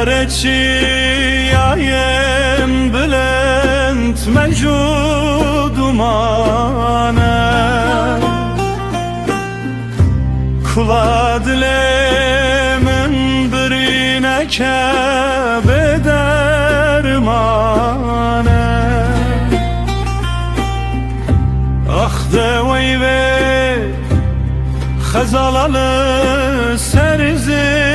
برچیایم بلند mevcudumane Kula dilemin birine kebe dermane Ah devey ve khazalalı serzinara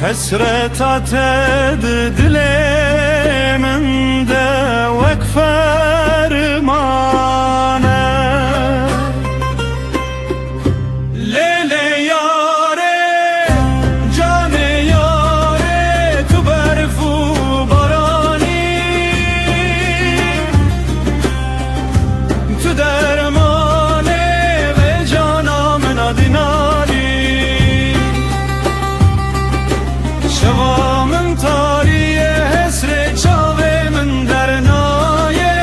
Hesret ated dilemin de vekfermane Lele yare, cane yare, tu berfu barani Tu dermane ve canamın adinali Şevamın tarihe hesret çavemin dernaye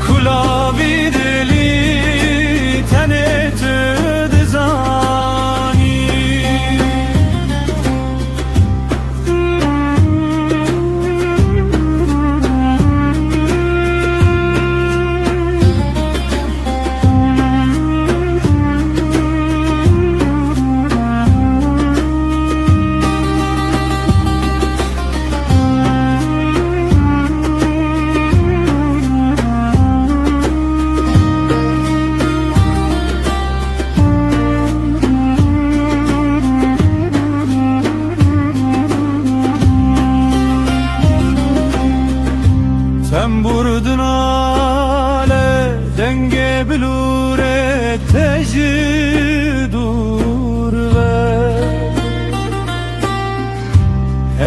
Kulavi dili tenetü dizani Sen burdun ale denge bilure tecidur ve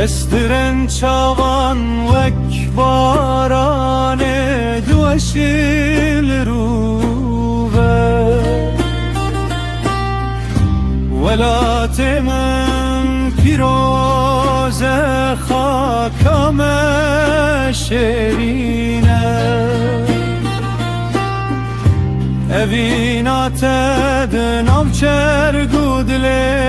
Estiren çavan vek barane dueşil ruve Velatemin piroze hakame şerine Evina ted navçer gudle